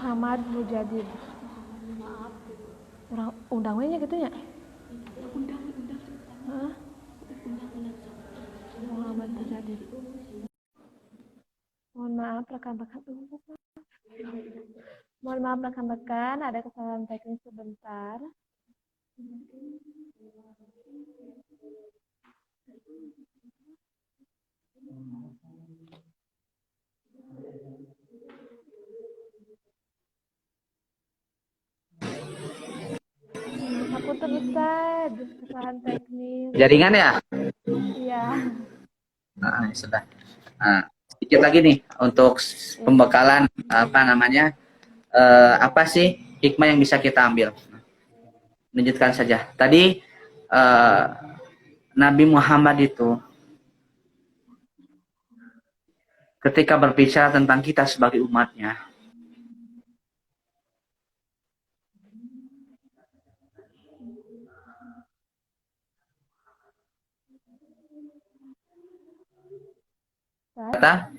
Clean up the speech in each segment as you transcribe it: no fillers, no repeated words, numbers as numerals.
Muhammad Mujadid. Orang undangnya gitu ya? Undang. Hah? Muhammad Mujadid. Mohon maaf rekan-rekan. Mohon maaf rekan-rekan, ada kesalahan teknis sebentar. Aku tuh Ustaz, kesalahan teknis. Jaringan ya? Iya. Nah, sudah. Nah, sedikit lagi nih untuk pembekalan apa sih hikmah yang bisa kita ambil? Lanjutkan saja. Tadi Nabi Muhammad itu ketika berbicara tentang kita sebagai umatnya, kata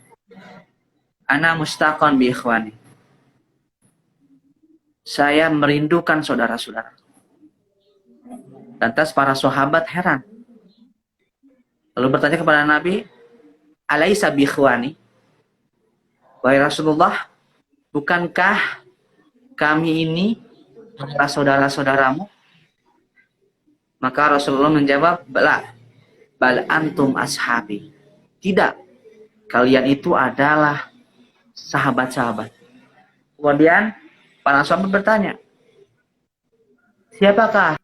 ana mustaqon bi ikhwani. Saya merindukan saudara-saudara. Lantas para sahabat heran. Lalu bertanya kepada Nabi, alaisa bi ikhwani? Wahai Rasulullah, bukankah kami ini adalah saudara-saudaramu? Maka Rasulullah menjawab, bal antum ashabi. Tidak, kalian itu adalah sahabat-sahabat. Kemudian para sahabat bertanya, siapakah?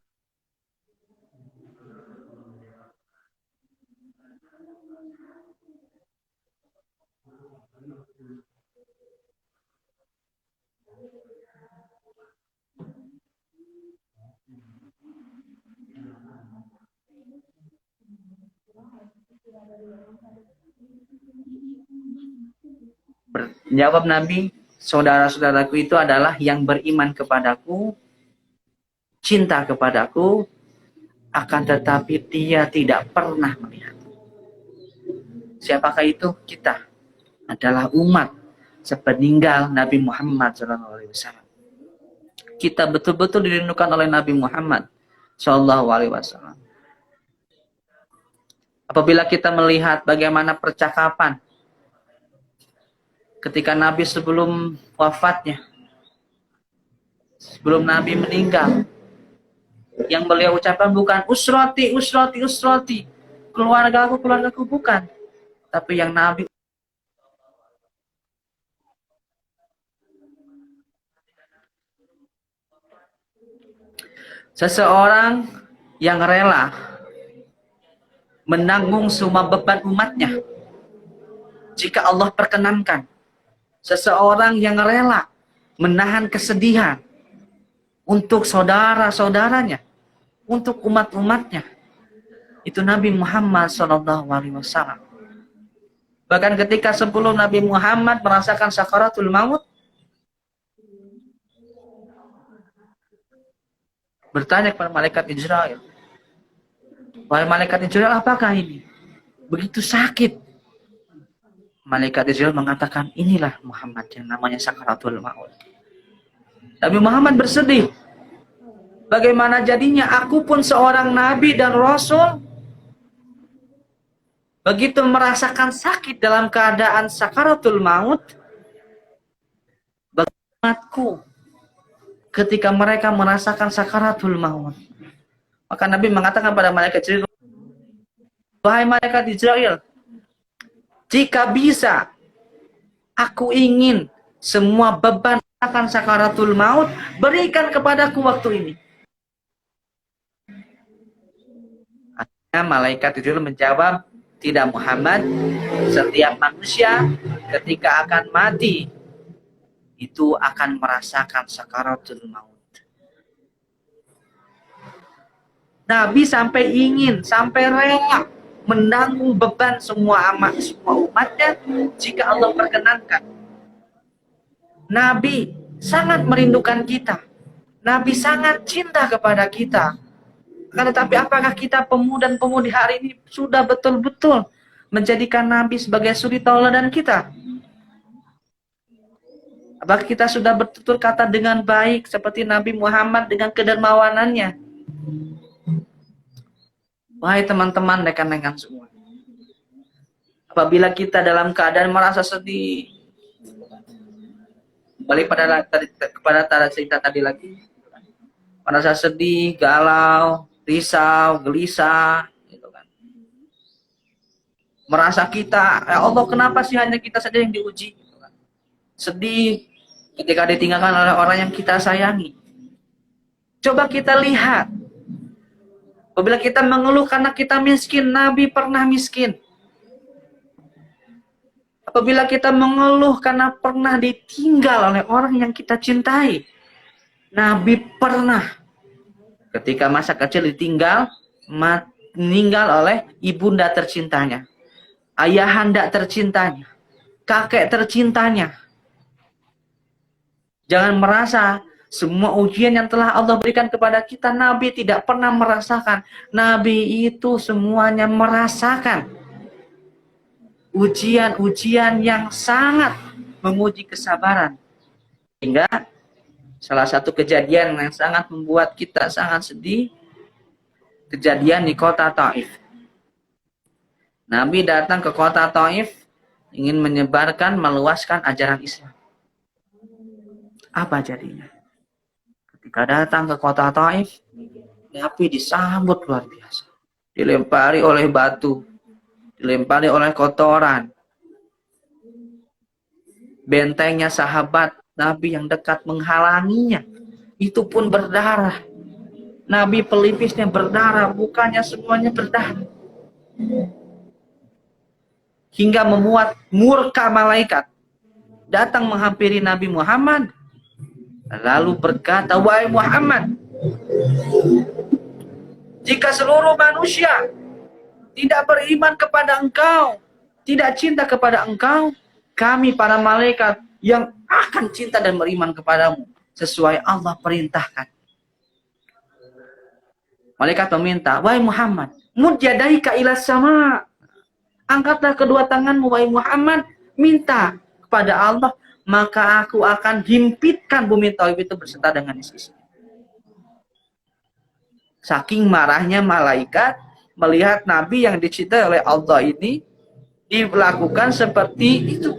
Jawab Nabi, saudara-saudaraku itu adalah yang beriman kepadaku, cinta kepadaku, akan tetapi dia tidak pernah melihat. Siapakah itu? Kita adalah umat sepeninggal Nabi Muhammad SAW. Kita betul-betul dirindukan oleh Nabi Muhammad SAW. Apabila kita melihat bagaimana percakapan ketika Nabi sebelum wafatnya, sebelum Nabi meninggal, yang beliau ucapkan bukan usrati, keluargaku, bukan. Tapi yang Nabi seseorang yang rela menanggung semua beban umatnya jika Allah perkenankan. Seseorang yang rela menahan kesedihan untuk saudara-saudaranya, untuk umat-umatnya. Itu Nabi Muhammad SAW. Bahkan ketika sebelum Nabi Muhammad merasakan sakaratul maut, bertanya kepada malaikat Israel, wahai malaikat Israel, apakah ini? Begitu sakit. Malaikat Israel mengatakan, inilah Muhammad yang namanya sakaratul maut. Nabi Muhammad bersedih. Bagaimana jadinya aku pun seorang nabi dan rasul, begitu merasakan sakit dalam keadaan sakaratul maut, umatku ketika mereka merasakan sakaratul maut. Maka Nabi mengatakan pada malaikat Israel, wahai malaikat Israel, jika bisa, aku ingin semua beban akan sakaratul maut berikan kepadaku waktu ini. Akhirnya malaikat itu menjawab, tidak Muhammad, setiap manusia ketika akan mati itu akan merasakan sakaratul maut. Nabi sampai ingin, sampai rela menanggung beban semua umatnya jika Allah perkenankan. Nabi sangat merindukan kita. Nabi sangat cinta kepada kita. Akan tetapi apakah kita pemuda dan pemudi hari ini sudah betul-betul menjadikan Nabi sebagai suri tauladan kita? Apakah kita sudah bertutur kata dengan baik seperti Nabi Muhammad dengan kedermawanannya? Wahai teman-teman, rekan-rekan semua. Apabila kita dalam keadaan merasa sedih, balik kepada cerita tadi lagi, merasa sedih, galau, risau, gelisah, gitu kan. Merasa kita, ya Allah, kenapa sih hanya kita saja yang diuji? Gitu kan. Sedih ketika ditinggalkan oleh orang yang kita sayangi. Coba kita lihat, apabila kita mengeluh karena kita miskin, Nabi pernah miskin. Apabila kita mengeluh karena pernah ditinggal oleh orang yang kita cintai, Nabi pernah ketika masa kecil ditinggal, meninggal oleh ibunda tercintanya, ayahanda tercintanya, kakek tercintanya. Jangan merasa semua ujian yang telah Allah berikan kepada kita, Nabi tidak pernah merasakan. Nabi itu semuanya merasakan ujian-ujian yang sangat menguji kesabaran. Hingga salah satu kejadian yang sangat membuat kita sangat sedih, kejadian di kota Taif. Nabi datang ke kota Taif ingin menyebarkan, meluaskan ajaran Islam. Apa jadinya? Ketika datang ke kota Taif, Nabi disambut luar biasa. Dilempari oleh batu, dilempari oleh kotoran. Bentengnya sahabat Nabi yang dekat menghalanginya. Itu pun berdarah. Nabi pelipisnya berdarah, mukanya semuanya berdarah. Hingga memuat murka malaikat. Datang menghampiri Nabi Muhammad. Lalu berkata, wahai Muhammad, jika seluruh manusia tidak beriman kepada engkau, tidak cinta kepada engkau, kami para malaikat yang akan cinta dan beriman kepadamu sesuai Allah perintahkan. Malaikat meminta, wahai Muhammad, mud yadaika ila sama. Angkatlah kedua tanganmu wahai Muhammad, minta kepada Allah, maka aku akan himpitkan bumi Taif itu berserta dengan isi-isi. Saking marahnya malaikat melihat Nabi yang dicintai oleh Allah ini dilakukan seperti itu.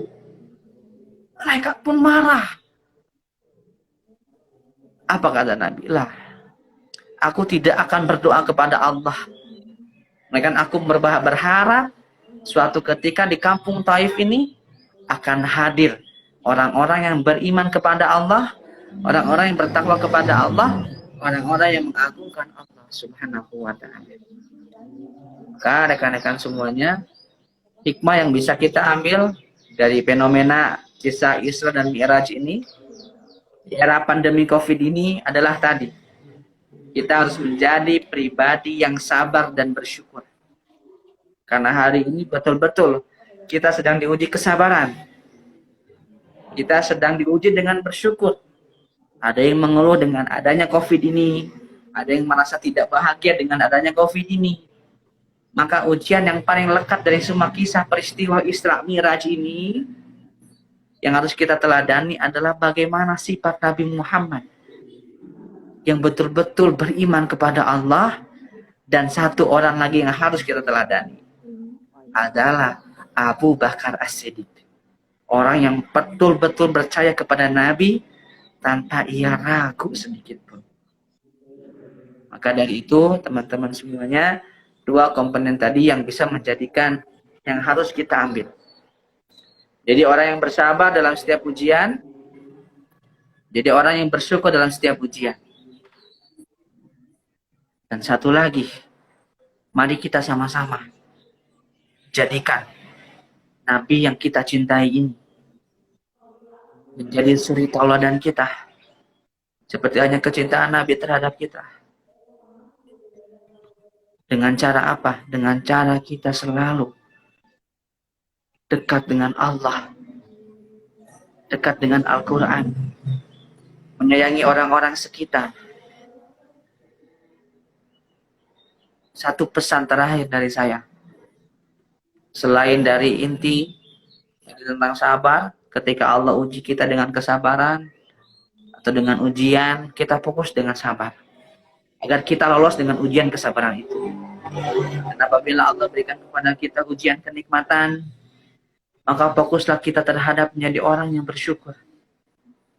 Malaikat pun marah. Apa kata Nabi? Lah, aku tidak akan berdoa kepada Allah. Melainkan aku berharap suatu ketika di kampung Taif ini akan hadir orang-orang yang beriman kepada Allah, orang-orang yang bertakwa kepada Allah, orang-orang yang mengagungkan Allah Subhanahu wa ta'ala. Maka rekan-rekan semuanya, hikmah yang bisa kita ambil dari fenomena kisah Isra dan Mi'raj ini di era pandemi Covid ini adalah tadi, kita harus menjadi pribadi yang sabar dan bersyukur. Karena hari ini betul-betul kita sedang diuji kesabaran. Kita sedang diuji dengan bersyukur. Ada yang mengeluh dengan adanya Covid ini, ada yang merasa tidak bahagia dengan adanya Covid ini. Maka ujian yang paling lekat dari semua kisah peristiwa Isra Mi'raj ini yang harus kita teladani adalah bagaimana sifat Nabi Muhammad yang betul-betul beriman kepada Allah. Dan satu orang lagi yang harus kita teladani adalah Abu Bakar As-Siddiq. Orang yang betul-betul percaya kepada Nabi tanpa ia ragu sedikit pun. Maka dari itu teman-teman semuanya, dua komponen tadi yang bisa menjadikan yang harus kita ambil. Jadi orang yang bersabar dalam setiap ujian, jadi orang yang bersyukur dalam setiap ujian. Dan satu lagi, mari kita sama-sama jadikan Nabi yang kita cintai ini menjadi suri tauladan kita. Seperti hanya kecintaan Nabi terhadap kita. Dengan cara apa? Dengan cara kita selalu dekat dengan Allah, dekat dengan Al-Quran, menyayangi orang-orang sekitar. Satu pesan terakhir dari saya, selain dari inti tentang sabar, Ketika Allah uji kita dengan kesabaran atau dengan ujian, kita fokus dengan sabar agar kita lolos dengan ujian kesabaran itu. Dan apabila Allah berikan kepada kita ujian kenikmatan, maka fokuslah kita terhadap menjadi orang yang bersyukur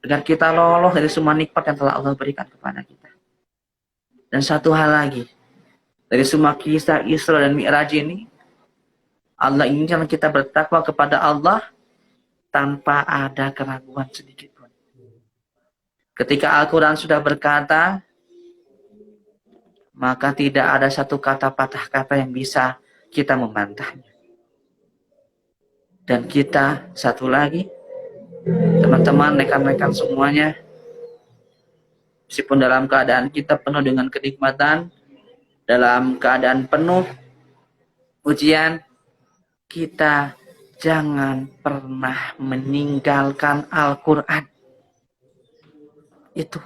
agar kita lolos dari semua nikmat yang telah Allah berikan kepada kita. Dan satu hal lagi, dari semua kisah Isra dan Mi'raj ini, Allah inginkan kita bertakwa kepada Allah tanpa ada keraguan sedikit pun. Ketika Al-Quran sudah berkata, maka tidak ada satu kata patah kata yang bisa kita membantahnya. Dan kita, satu lagi, teman-teman, rekan-rekan semuanya, meskipun dalam keadaan kita penuh dengan kenikmatan, dalam keadaan penuh ujian, kita jangan pernah meninggalkan Al-Quran. Itu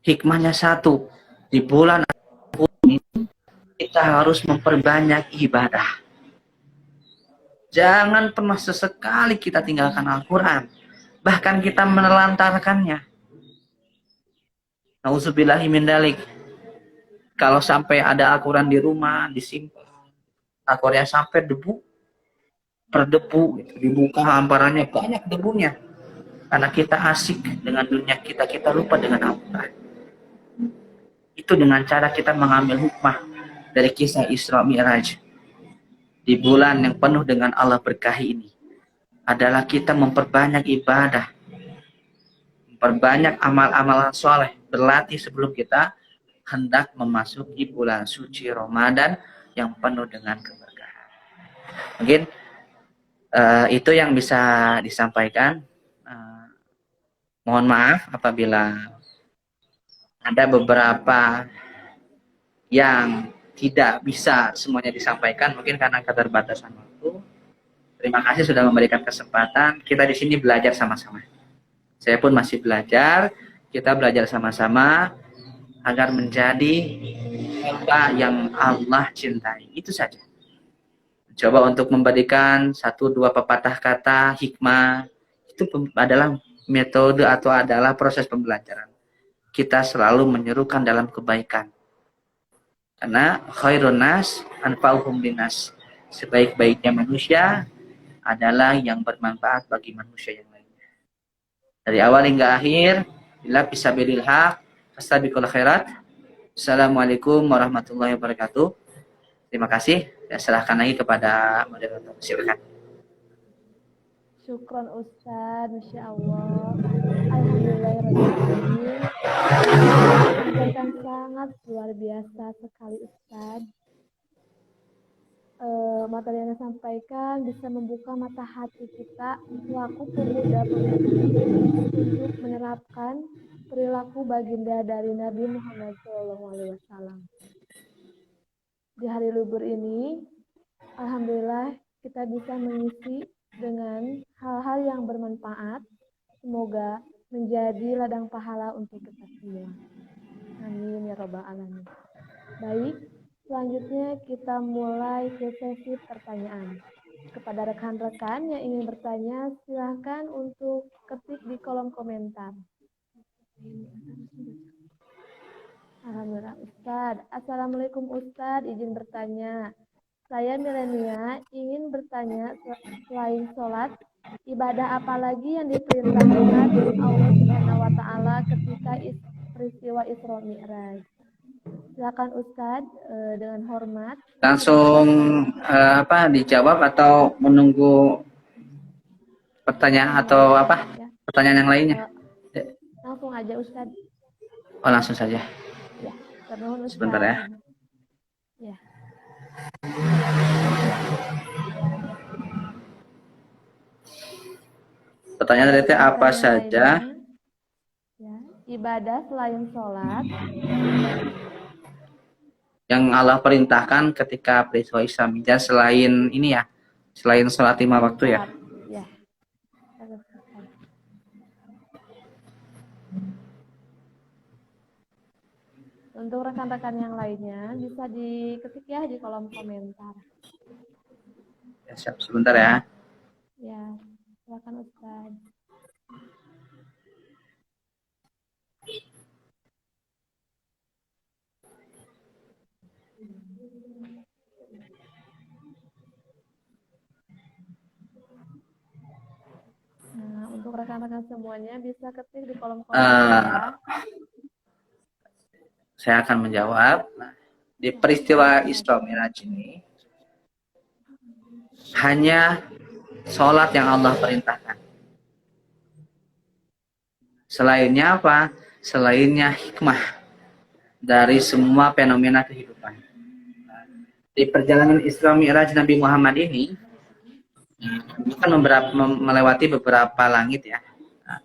hikmahnya satu. Di bulan ini kita harus memperbanyak ibadah. Jangan pernah sesekali kita tinggalkan Al-Quran. Bahkan kita menelantarkannya. Nauzubillahi min dalik. Kalau sampai ada Al-Quran di rumah, disimpan. Al-Quran sampai debu, berdebu, gitu. Dibuka hamparannya, banyak debunya. Karena kita asik dengan dunia kita, kita lupa dengan Al-Quran. Itu dengan cara kita mengambil hikmah dari kisah Isra Mi'raj. Di bulan yang penuh dengan Allah berkahi ini adalah kita memperbanyak ibadah, memperbanyak amal-amalan soleh, berlatih sebelum kita hendak memasuki bulan suci Ramadan yang penuh dengan keberkahan. Mungkin itu yang bisa disampaikan. Mohon maaf apabila ada beberapa yang tidak bisa semuanya disampaikan, mungkin karena keterbatasan waktu. Terima kasih sudah memberikan kesempatan. Kita di sini belajar sama-sama. Saya pun masih belajar. Kita belajar sama-sama agar menjadi hamba yang Allah cintai. Itu saja. Coba untuk memberikan 1-2 pepatah kata hikmah. Itu adalah metode atau adalah proses pembelajaran. Kita selalu menyerukan dalam kebaikan. Karena khairun nas anfa'uhum linnas. Sebaik-baiknya manusia adalah yang bermanfaat bagi manusia yang lainnya. Dari awal hingga akhir, bila fisabilil haq, fastabiqul khairat. Assalamualaikum warahmatullahi wabarakatuh. Terima kasih. Saya serahkan lagi kepada moderator. Silakan. Syukron Ustaz, Masya Allah. Alhamdulillahirrahmanirrahim. Sampaikan sangat luar biasa sekali Ustaz. Materi yang disampaikan bisa membuka mata hati kita selaku pemuda untuk menerapkan perilaku baginda dari Nabi Muhammad SAW. Di hari libur ini, alhamdulillah kita bisa mengisi dengan hal-hal yang bermanfaat. Semoga menjadi ladang pahala untuk kita semua. Amin ya rabbal alamin. Baik, selanjutnya kita mulai ke sesi pertanyaan. Kepada rekan-rekan yang ingin bertanya, silahkan untuk ketik di kolom komentar. Alhamdulillah Ustadz. Assalamualaikum Ustadz, izin bertanya. Saya milenia ingin bertanya selain sholat, ibadah apa lagi yang diperintahkan Allah Subhanahu wa taala ketika peristiwa Isra Mi'raj? Silakan Ustadz dengan hormat. Langsung dijawab atau menunggu pertanyaan atau apa? Pertanyaan yang lainnya? Langsung aja Ustadz. Oh, langsung saja. Ya, ternuhun Ustadz. Sebentar ya. Ya. Pertanyaan tadi apa saja? Ya, ibadah selain sholat Yang Allah perintahkan ketika peristiwa Isra Mi'raj selain ini ya, selain sholat 5 waktu ya. Ya. Untuk rekan-rekan yang lainnya bisa diketik ya di kolom komentar. Ya, siap sebentar ya. Ya, Silakan Ustaz. Nah, untuk rekan-rekan semuanya bisa ketik di kolom komentar ya. Saya akan menjawab. Nah, di peristiwa Isra Mi'raj ini hanya sholat yang Allah perintahkan. Selainnya apa? Selainnya hikmah dari semua fenomena kehidupan. Di perjalanan Isra Mi'raj Nabi Muhammad ini kan melewati beberapa langit ya. Nah,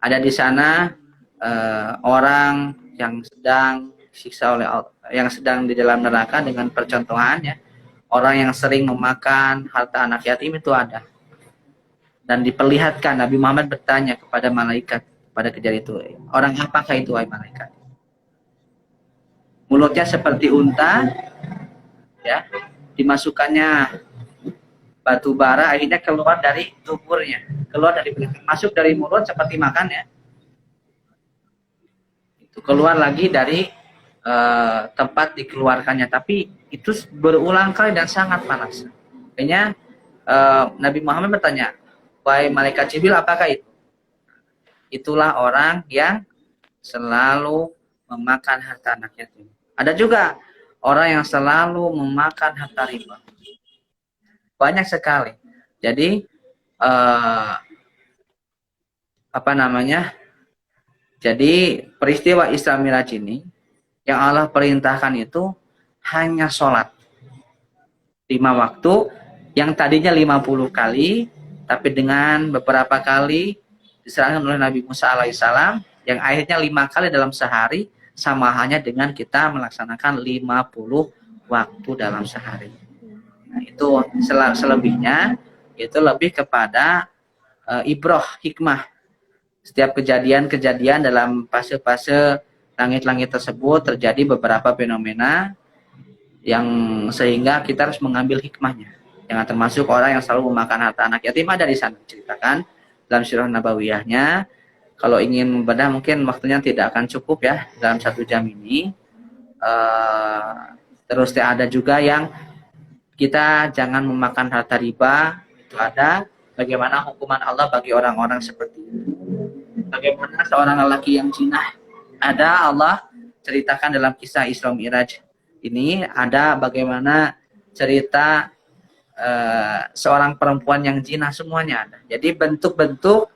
ada di sana orang yang sedang disiksa oleh Allah, yang sedang di dalam neraka dengan percontohannya orang yang sering memakan harta anak yatim itu ada. Dan diperlihatkan Nabi Muhammad bertanya kepada malaikat pada kejadian itu, orang apakah itu wahai malaikat? Mulutnya seperti unta, ya, dimasukkannya batu bara akhirnya keluar dari tuburnya, keluar dari belakang, masuk dari mulut seperti makan ya, itu keluar lagi dari tempat dikeluarkannya, tapi itu berulang kali dan sangat panas. Akhirnya Nabi Muhammad bertanya, wahai malaikat Jibril, apakah itu? Itulah orang yang selalu memakan harta anak yatim. Ada juga orang yang selalu memakan harta riba. Banyak sekali. Jadi Jadi peristiwa Isra Mi'raj ini yang Allah perintahkan itu hanya sholat 5 waktu yang tadinya 50 kali, tapi dengan beberapa kali diserahkan oleh Nabi Musa alaihissalam yang akhirnya 5 kali dalam sehari, sama hanya dengan kita melaksanakan 50 waktu dalam sehari. Nah, itu selebihnya itu lebih kepada ibroh, hikmah. Setiap kejadian-kejadian dalam fase-fase langit-langit tersebut terjadi beberapa fenomena yang sehingga kita harus mengambil hikmahnya. Jangan termasuk orang yang selalu memakan harta anak yatim, ada di sana diceritakan dalam Sirah Nabawiyahnya. Kalau ingin membedah mungkin waktunya tidak akan cukup ya dalam 1 jam ini. Terus ada juga yang kita jangan memakan harta riba, itu ada. Bagaimana hukuman Allah bagi orang-orang seperti itu. Bagaimana seorang lelaki yang zina, ada Allah ceritakan dalam kisah Isra Mi'raj ini, ada bagaimana cerita seorang perempuan yang zina, semuanya ada. Jadi bentuk-bentuk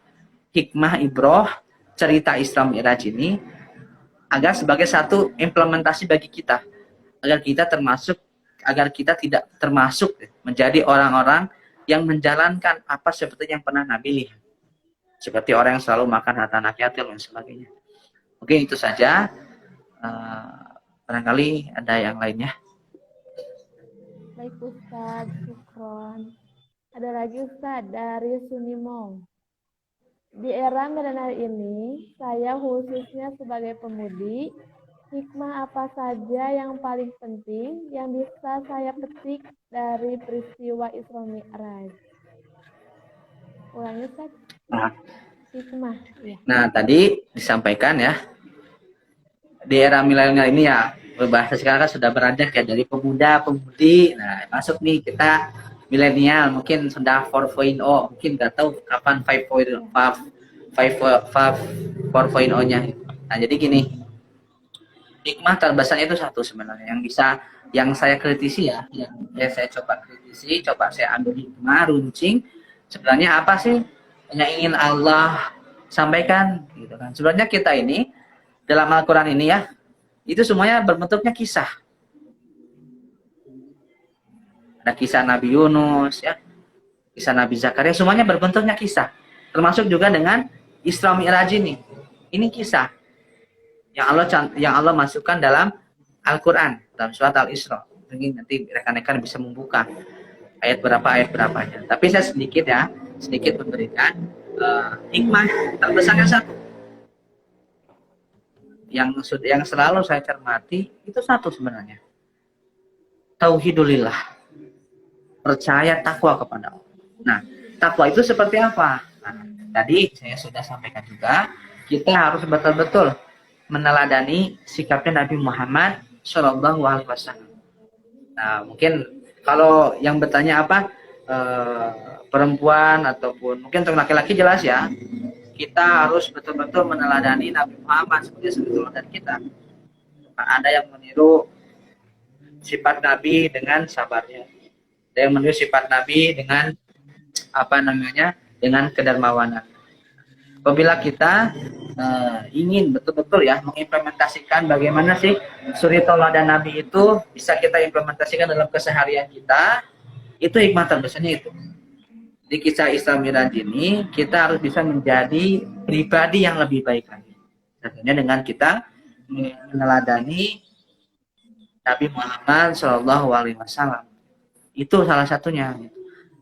hikmah ibroh cerita Isra Mi'raj ini agar sebagai satu implementasi bagi kita, agar kita tidak termasuk menjadi orang-orang yang menjalankan apa seperti yang pernah Nabi lihat, seperti orang yang selalu makan harta anak yatim dan sebagainya. Mungkin itu saja. Barangkali ada yang lainnya. Baik Ustaz, syukron. Ada lagi Ustaz dari Sunimong. Di era milenial ini, saya khususnya sebagai pemudi, hikmah apa saja yang paling penting yang bisa saya petik dari peristiwa Isra Mi'raj? Ulangi Ustaz. Hikmah. Ya. Nah, tadi disampaikan ya, di era milenial ini ya, berbahasa sekarang kan sudah beranjak ya dari pemuda, pemudi. Nah, masuk nih kita milenial, mungkin sudah 4.0, mungkin nggak tahu kapan 4.0-nya. Nah, jadi gini, hikmah terbesar itu satu sebenarnya yang saya kritisi ya, yang saya coba kritisi, coba saya ambil hikmah, runcing, sebenarnya apa sih yang ingin Allah sampaikan gitu kan. Sebenarnya kita ini dalam Al-Quran ini ya, itu semuanya berbentuknya kisah. Ada kisah Nabi Yunus ya, kisah Nabi Zakaria, semuanya berbentuknya kisah. Termasuk juga dengan Isra Mi'raj ini. Ini kisah yang Allah masukkan dalam Al-Quran, dalam surat Al-Isra. Mungkin nanti rekan-rekan bisa membuka ayat berapanya. Tapi saya sedikit memberikan hikmah terbesarnya satu. Yang selalu saya cermati itu satu sebenarnya. Tauhidulillah. Percaya, takwa kepada Allah. Nah, takwa itu seperti apa? Tadi saya sudah sampaikan juga, kita harus betul-betul meneladani sikapnya Nabi Muhammad Shallallahu Alaihi Wasallam. Nah, mungkin kalau yang bertanya apa perempuan ataupun mungkin untuk laki-laki jelas ya, kita harus betul-betul meneladani Nabi Muhammad sebagai suri teladan kita. Ada yang meniru sifat Nabi dengan sabarnya, ada yang meniru sifat Nabi dengan dengan kedermawanan. Apabila kita ingin betul-betul ya mengimplementasikan bagaimana sih suri tauladan Nabi itu bisa kita implementasikan dalam keseharian kita, itu hikmah terbesarnya itu. Di kisah Isra Miraj ini kita harus bisa menjadi pribadi yang lebih baik lagi. Tentunya dengan kita meneladani Nabi Muhammad Shallallahu Alaihi Wasallam. Itu salah satunya.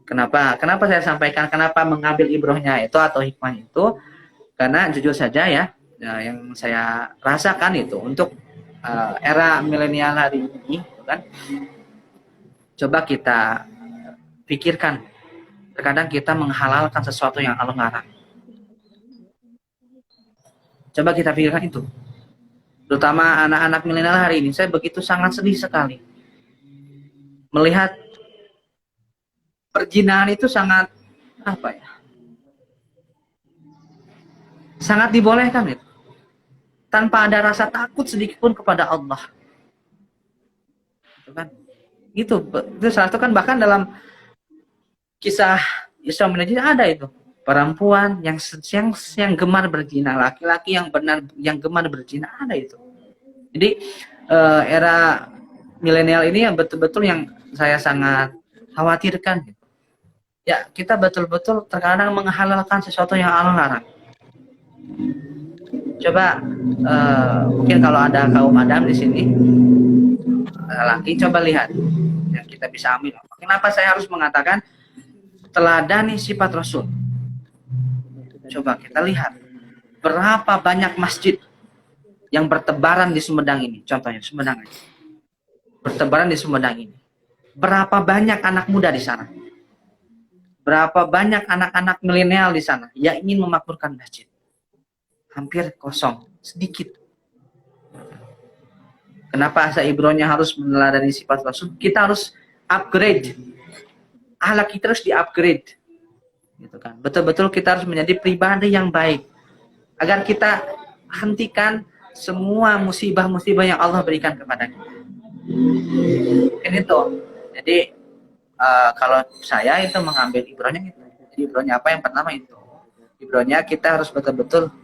Kenapa saya sampaikan kenapa mengambil ibrohnya itu atau hikmahnya itu? Karena jujur saja ya, yang saya rasakan itu untuk era milenial hari ini, kan? Coba kita pikirkan, terkadang kita menghalalkan sesuatu yang Allah larang. Coba kita pikirkan itu. Terutama anak-anak milenial hari ini, saya begitu sangat sedih sekali melihat perzinahan itu sangat sangat dibolehkan itu, tanpa ada rasa takut sedikit pun kepada Allah. Itu kan? Itu salah satu kan bahkan dalam kisah Isra Miraj ada itu perempuan yang gemar berzina, laki-laki yang gemar berzina, ada itu. Jadi era milenial ini yang betul-betul yang saya sangat khawatirkan. Ya, kita betul-betul terkadang menghalalkan sesuatu yang Allah larang. Coba mungkin kalau ada kaum Adam di sini laki, coba lihat yang kita bisa ambil. Kenapa saya harus mengatakan teladani sifat Rasul? Coba kita lihat berapa banyak masjid yang bertebaran di Sumedang ini. Contohnya Sumedang aja. Bertebaran di Sumedang ini. Berapa banyak anak muda di sana? Berapa banyak anak-anak milenial di sana yang ingin memakmurkan masjid? Hampir kosong, sedikit. Kenapa asa ibrohnya harus meneladani sifat Rasul? Kita harus upgrade. Akhlak kita harus di-upgrade. Gitu kan. Betul-betul kita harus menjadi pribadi yang baik. Agar kita hentikan semua musibah-musibah yang Allah berikan kepada kita. Ini tuh. Jadi kalau saya itu mengambil ibrohnya gitu. Jadi ibrohnya apa? Yang pertama itu. Ibrohnya kita harus betul-betul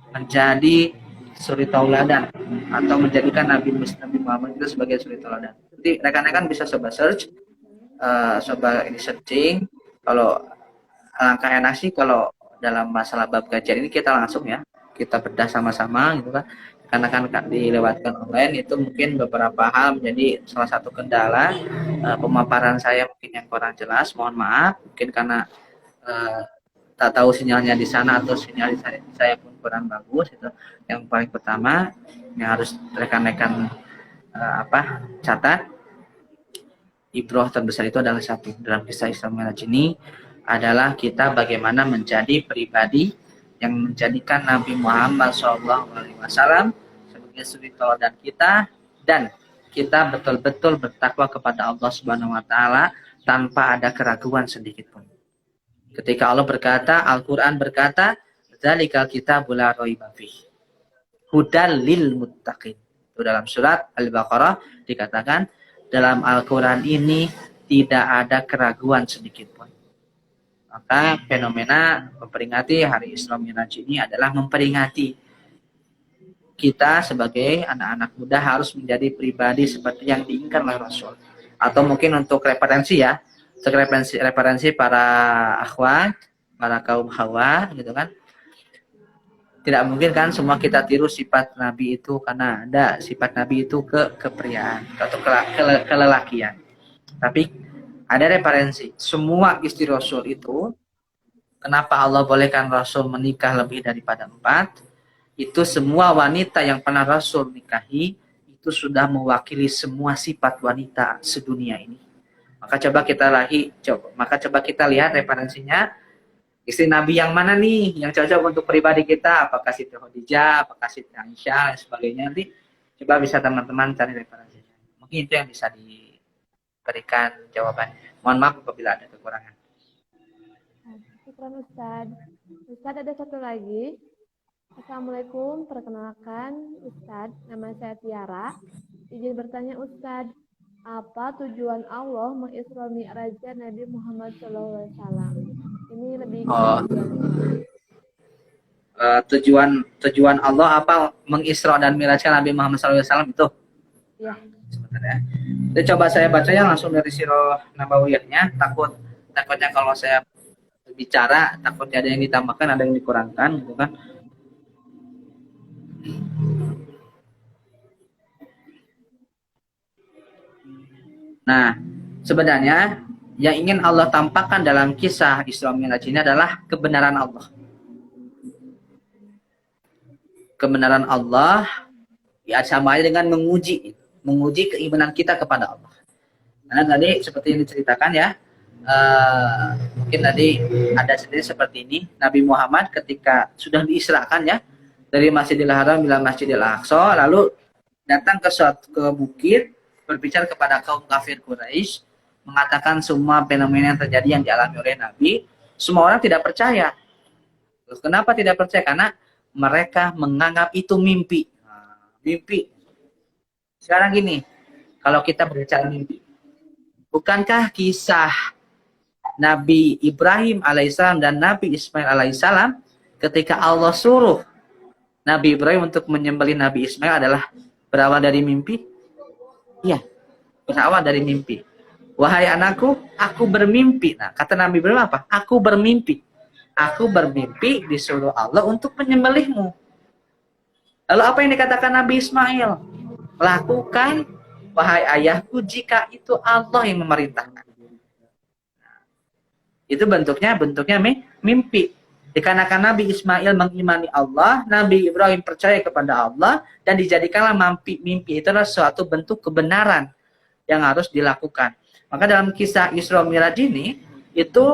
menjadi suri tauladan atau menjadikan Nabi Muhammad itu sebagai suri tauladan. Jadi rekan-rekan bisa coba search, coba ini searching. Kalau langkah enak sih kalau dalam masalah bab kajian ini kita langsung ya kita bedah sama-sama gitu kan. Karena kan dilewatkan online itu mungkin beberapa hal menjadi salah satu kendala pemaparan saya mungkin yang kurang jelas, mohon maaf mungkin karena tak tahu sinyalnya di sana atau sinyal di saya pun kurang bagus. Itu yang paling pertama yang harus rekan-rekan catat. Ibroh terbesar itu adalah satu dalam kisah Isra Miraj ini adalah kita bagaimana menjadi pribadi yang menjadikan Nabi Muhammad SAW sebagai suri tauladan kita, dan kita betul-betul bertakwa kepada Allah Subhanahu Wa Taala tanpa ada keraguan sedikit pun. Ketika Allah berkata, Al-Quran berkata, "Dzalikal kitabul la raiba fihi, hudal lil muttaqin." Itu dalam surat Al-Baqarah dikatakan, dalam Al-Quran ini tidak ada keraguan sedikit pun. Maka fenomena memperingati hari Isra Miraj ini adalah memperingati kita sebagai anak-anak muda harus menjadi pribadi seperti yang diinginkan oleh Rasul. Atau mungkin untuk referensi ya, referensi para akhwat, para kaum hawa gitu kan. Tidak mungkin kan semua kita tiru sifat Nabi itu, karena ada sifat Nabi itu kepriaan atau kelelakian. Tapi ada referensi. Semua istri Rasul itu, kenapa Allah bolehkan Rasul menikah lebih daripada 4? Itu semua wanita yang pernah Rasul nikahi itu sudah mewakili semua sifat wanita sedunia ini. Maka coba kita lihat referensinya. Istri Nabi yang mana nih yang cocok untuk pribadi kita? Apakah Siti Khadijah, apakah Siti Aisyah, dan sebagainya. Nanti coba bisa teman-teman cari referensinya. Mungkin itu yang bisa diberikan jawabannya. Mohon maaf apabila ada kekurangan. Syukran Ustadz. Ustadz ada satu lagi. Assalamualaikum, perkenalkan Ustadz, nama saya Tiara. Izin bertanya Ustadz, apa tujuan Allah mengisra mi'rajkan Nabi Muhammad SAW? Ini lebih tujuan Allah apa mengisra dan mi'rajkan Nabi Muhammad SAW itu? Ya. Sebentar ya. Jadi coba saya baca ya langsung dari Sirah Nabawiyahnya. Takutnya kalau saya bicara takutnya ada yang ditambahkan, ada yang dikurangkan, gitu kan? Nah, sebenarnya yang ingin Allah tampakkan dalam kisah Isra Mi'raj ini adalah kebenaran Allah. Kebenaran Allah ya sama aja dengan menguji keimanan kita kepada Allah. Karena tadi seperti yang diceritakan ya, mungkin tadi ada sendiri seperti ini, Nabi Muhammad ketika sudah diisrakan ya dari Masjidil Haram ila Masjidil Aqsa, lalu datang ke bukit, berbicara kepada kaum kafir Quraisy, mengatakan semua fenomena yang terjadi yang dialami oleh Nabi. Semua orang tidak percaya. Terus kenapa tidak percaya? Karena mereka menganggap itu mimpi. Mimpi. Sekarang gini, kalau kita berbicara mimpi, bukankah kisah Nabi Ibrahim alaihissalam dan Nabi Ismail alaihissalam ketika Allah suruh Nabi Ibrahim untuk menyembelih Nabi Ismail adalah berawal dari mimpi? Iya, berawal dari mimpi. Wahai anakku, aku bermimpi. Nah, kata Nabi Ibrahim apa? Aku bermimpi. Aku bermimpi disuruh Allah untuk menyembelihmu. Lalu apa yang dikatakan Nabi Ismail? Lakukan, wahai ayahku, jika itu Allah yang memerintahkan. Nah, itu bentuknya mimpi. Dikarenakan Nabi Ismail mengimani Allah, Nabi Ibrahim percaya kepada Allah, dan dijadikanlah mimpi itu adalah suatu bentuk kebenaran yang harus dilakukan. Maka dalam kisah Isra Mi'raj ini, itu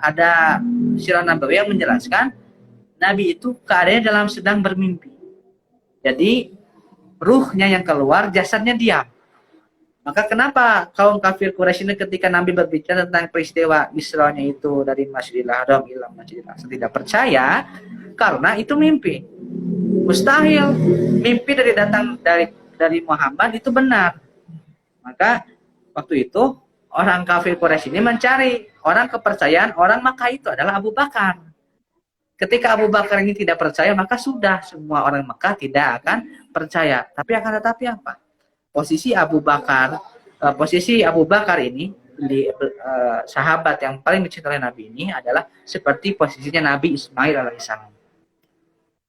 ada Sirah Nabawi yang menjelaskan Nabi itu keadaannya dalam sedang bermimpi. Jadi ruhnya yang keluar, jasadnya diam. Maka kenapa kaum kafir Quraisy ini ketika Nabi berbicara tentang peristiwa Isra-nya itu dari Masjidil Haram ila Masjidil Aqsa tidak percaya? Karena itu mimpi. Mustahil mimpi dari Muhammad itu benar. Maka waktu itu orang kafir Quraisy ini mencari orang kepercayaan orang Makkah, itu adalah Abu Bakar. Ketika Abu Bakar ini tidak percaya, maka sudah semua orang Makkah tidak akan percaya. Tetapi apa? Posisi Abu Bakar ini di sahabat yang paling dicintai Nabi ini adalah seperti posisinya Nabi Ismail alaihissalam.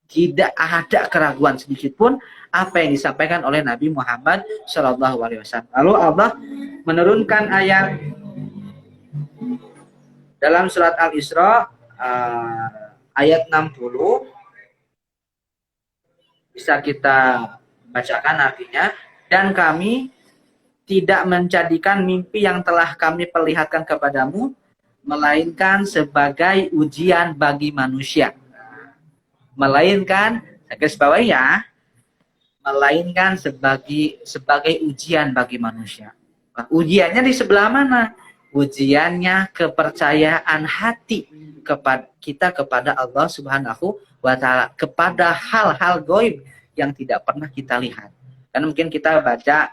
Tidak ada keraguan sedikit pun apa yang disampaikan oleh Nabi Muhammad Shallallahu Alaihi Wasallam. Lalu Allah menurunkan ayat dalam surat Al-Isra ayat 60, bisa kita bacakan artinya. Dan kami tidak menjadikan mimpi yang telah kami perlihatkan kepadamu melainkan sebagai ujian bagi manusia. Melainkan, garis bawah ya, melainkan sebagai ujian bagi manusia. Nah, ujiannya di sebelah mana? Ujiannya kepercayaan hati kepada Allah Subhanahu wa Ta'ala, kepada hal-hal gaib yang tidak pernah kita lihat. Karena mungkin kita baca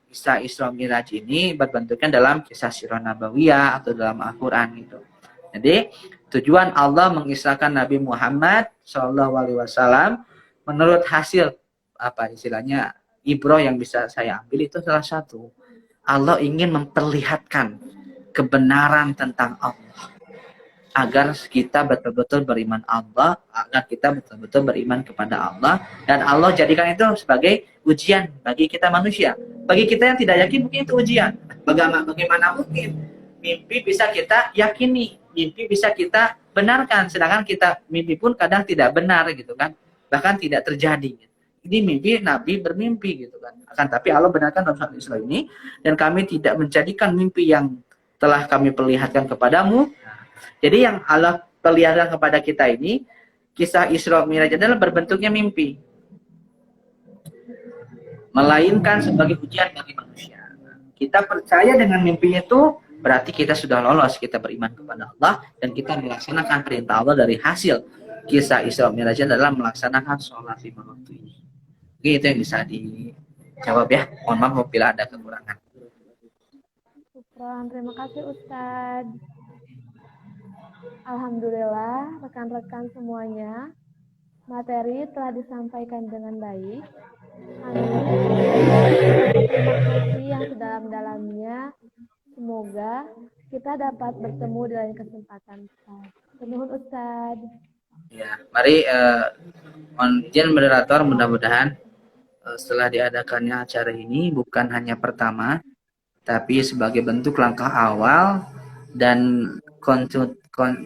kisah Isra Mi'raj ini berbentuknya dalam kisah Sirah Nabawiyah atau dalam Al-Quran gitu. Jadi tujuan Allah mengisrakan Nabi Muhammad SAW menurut hasil apa istilahnya ibrah yang bisa saya ambil itu salah satu. Allah ingin memperlihatkan kebenaran tentang Allah agar kita betul-betul beriman Allah, agar kita betul-betul beriman kepada Allah, dan Allah jadikan itu sebagai ujian bagi kita manusia. Bagi kita yang tidak yakin mungkin itu ujian. Bagaimana mungkin mimpi bisa kita yakini, mimpi bisa kita benarkan, sedangkan kita mimpi pun kadang tidak benar gitu kan, bahkan tidak terjadi. Ini mimpi Nabi bermimpi gitu kan. Akan tapi Allah benarkan dalam surat Isra ini, dan kami tidak menjadikan mimpi yang telah kami perlihatkan kepadamu. Jadi yang Allah perlihatkan kepada kita ini, kisah Isra Mi'raj adalah berbentuknya mimpi, melainkan sebagai ujian bagi manusia. Kita percaya dengan mimpi itu, berarti kita sudah lolos, kita beriman kepada Allah, dan kita melaksanakan perintah Allah. Dari hasil kisah Isra Mi'raj adalah melaksanakan sholat 5 waktu ini. Oke, itu yang bisa dijawab ya. Mohon maaf apabila ada kekurangan. Terima kasih Ustadz. Alhamdulillah, rekan-rekan semuanya, materi telah disampaikan dengan baik. Terima kasih yang sedalam-dalamnya. Semoga kita dapat bertemu di lain kesempatan. Nuhun Ustaz. Ya, mari izin moderator, mudah-mudahan setelah diadakannya acara ini bukan hanya pertama, tapi sebagai bentuk langkah awal dan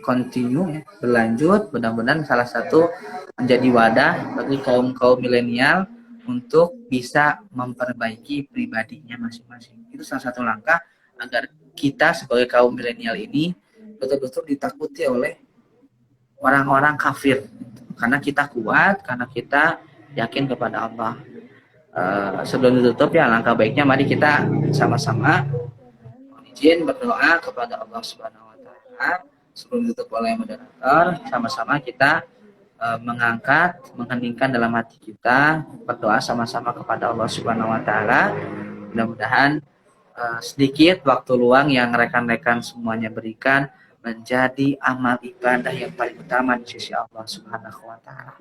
continue ya, berlanjut, mudah-mudahan salah satu menjadi wadah bagi kaum milenial untuk bisa memperbaiki pribadinya masing-masing. Itu salah satu langkah agar kita sebagai kaum milenial ini betul-betul ditakuti oleh orang-orang kafir, karena kita kuat, karena kita yakin kepada Allah. Sebelum ditutup ya, langkah baiknya mari kita sama-sama izin berdoa kepada Allah Subhanahu wa taala. Sebelum ditutup oleh moderator, sama-sama kita mengheningkan dalam hati kita, berdoa sama-sama kepada Allah Subhanahu wa taala. Mudah-mudahan sedikit waktu luang yang rekan-rekan semuanya berikan menjadi amal ibadah yang paling utama di sisi Allah Subhanahu wa taala.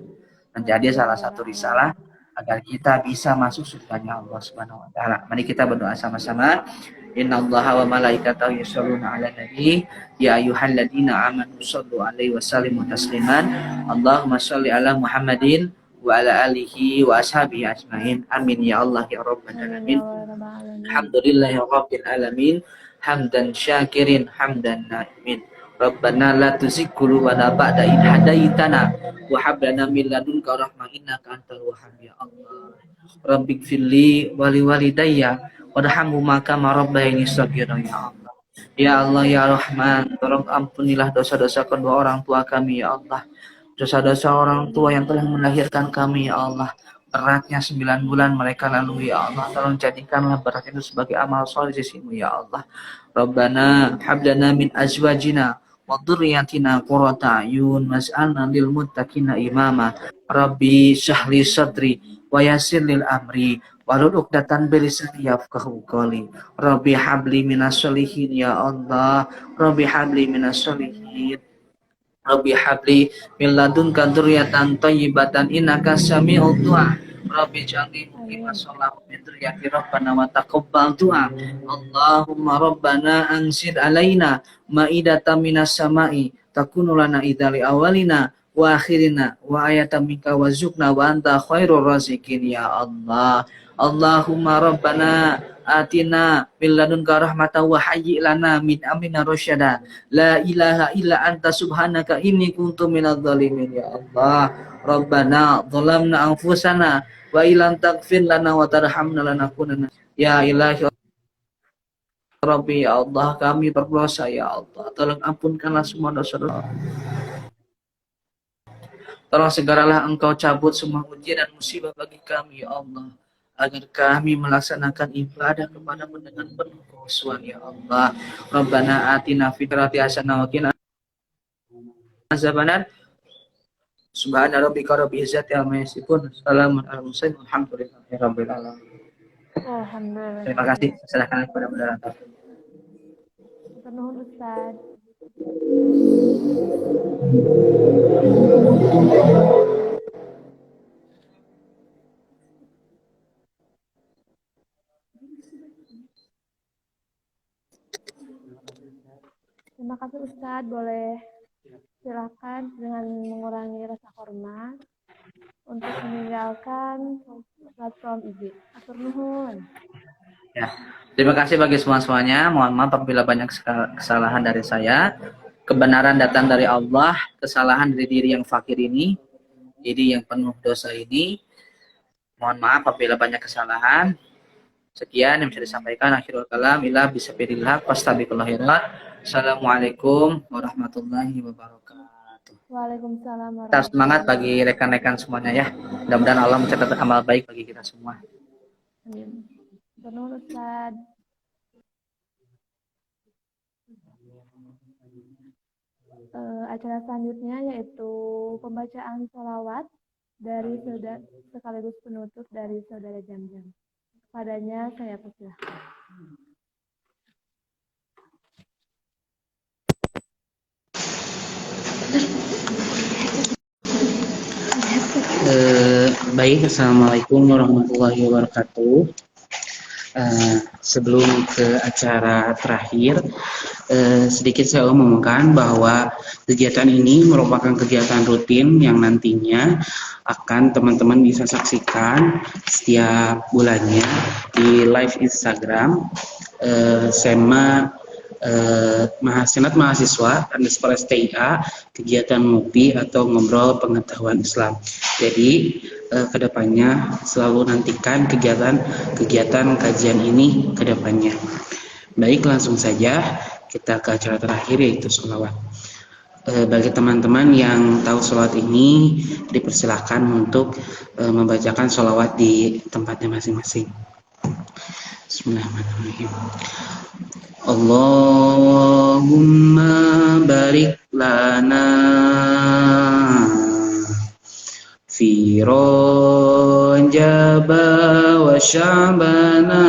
Menjadi salah satu risalah agar kita bisa masuk surganya Allah Subhanahu wa taala. Mari kita berdoa sama-sama. Innallaha wa malaikatahu yusholluna 'alan nabi ya ayyuhalladzina amanu shallu 'alaihi wa sallimu tasliman. Allahumma shalli 'ala Muhammadin wa ala alihi wa ashabihi ajmain. Amin ya Allah ya rabbal alamin. Alhamdulillahi rabbil alamin. Hamdan syakirin hamdan naimin. Rabbana la tuzigh qulubana ba'da idh hadaitana wa hab lana min ladunka rahmah innaka antal wahhab ya Allah. Rabbighfirli wa liwalidayya warhamhuma kama rabbayani shaghira ya Allah. Ya Allah ya Rahman, tolong ampunilah dosa-dosa kedua orang tua kami ya Allah. Dosa-dosa orang tua yang telah melahirkan kami ya Allah. Beratnya 9 bulan mereka lalui ya Allah, tolong jadikanlah berat itu sebagai amal soleh di sisimu ya Allah. Rabbana hablana min azwajina wa dzurriyyatina qurrata a'yun waj'alna lil muttaqina imama. Rabbi shrah sadri wa yassir lil amri wahlul 'uqdatam min lisani yafqahu qawli. Rabbi habli minas sholihin ya Allah. Rabbi habli minas sholihin. Rabbi habli min ladunka dzurriyyatan thayyibatan innaka sami'ud du'a. Rabbi ij'alni muqimas sholati min dzurriyyati rabbana wa taqabbal du'a. Allahumma rabbana anzil alaina ma'idatan minas sama'i takunu lana idzali awalina wa akhirina wa ayatan minka warzuqna wa anta khairur raziqin ya Allah. Allahumma rabbana atina min ladunka rahmatan wa hayyi lana min amrina rasyada. La ilaha illa anta subhanaka inni kuntu minadh dhalimin ya Allah. Rabbana dhalamna anfusana wa illam taghfir lana wa tarhamna lanakunanna. Ya ilahi Rabbi ya Allah, kami berdosa ya Allah. Tolong ampunkanlah semua dosa-dosa. Tolong segeralah Engkau cabut semua ujian dan musibah bagi kami ya Allah, agar kami melaksanakan ibadah kepadamu dengan penuh kekhusyuan ya Allah. Rabbana atina fid dunya hasanah wa qina azabannar. Subhana rabbika rabbil izzati amma yasifun. Salamun alal mursalin walhamdulillahi rabbil alamin. Alhamdulillah. Terima kasih. Silakan kepada moderator. Nuhun Ustaz. Terima kasih Ustadz, boleh silakan dengan mengurangi rasa hormat untuk meninggalkan platform IG. Atur nuhun. Ya, terima kasih bagi semuanya. Mohon maaf apabila banyak kesalahan dari saya. Kebenaran datang dari Allah, kesalahan dari diri yang fakir ini, diri yang penuh dosa ini. Mohon maaf apabila banyak kesalahan. Sekian yang bisa disampaikan. Akhirul kalam ila bismillah wastabiqul khairat. Assalamualaikum warahmatullahi wabarakatuh. Waalaikumsalam Tetap semangat warahmatullahi bagi wabarakatuh. rekan-rekan semuanya ya. Mudah-mudahan Allah mencatat amal baik bagi kita semua. Amin. Penuh Ustaz. Acara selanjutnya yaitu pembacaan sholawat dari saudara sekaligus penutup dari saudara Jam-Jam. Padanya saya persilahkan. Baik, Assalamualaikum warahmatullahi wabarakatuh. Sebelum ke acara terakhir, sedikit saya umumkan bahwa kegiatan ini merupakan kegiatan rutin yang nantinya akan teman-teman bisa saksikan setiap bulannya di live Instagram SEMA Senat Mahasiswa _STIA kegiatan ngopi atau ngobrol pengetahuan Islam. Jadi kedepannya selalu nantikan kegiatan kajian ini kedepannya. Baik, langsung saja kita ke acara terakhir yaitu sholawat. Bagi teman-teman yang tahu sholawat ini dipersilahkan untuk membacakan sholawat di tempatnya masing-masing. Bismillahirrahmanirrahim. Allahumma barik lana fi Rajab wa Sya'bana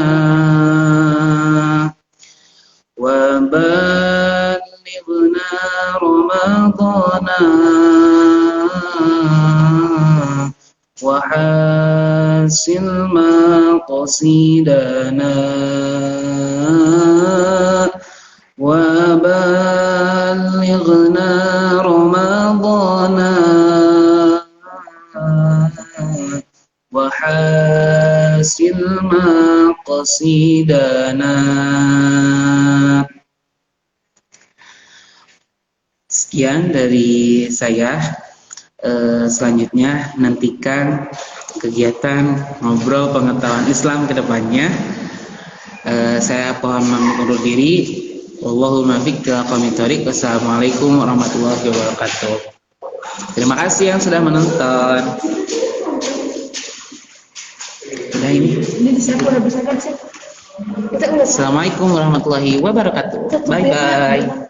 wa ballighna Ramadana wa hasil maqsidana wa ballighna Ramadana wa hasil maqsidana. Sekian dari saya. Selanjutnya nantikan kegiatan ngobrol pengetahuan Islam ke depannya. Saya mohon undur diri. Wallahul muwaffiq ila aqwamit thoriq. Wassalamualaikum warahmatullahi wabarakatuh. Terima kasih yang sudah menonton. Udah ini. Assalamualaikum warahmatullahi wabarakatuh. Bye bye.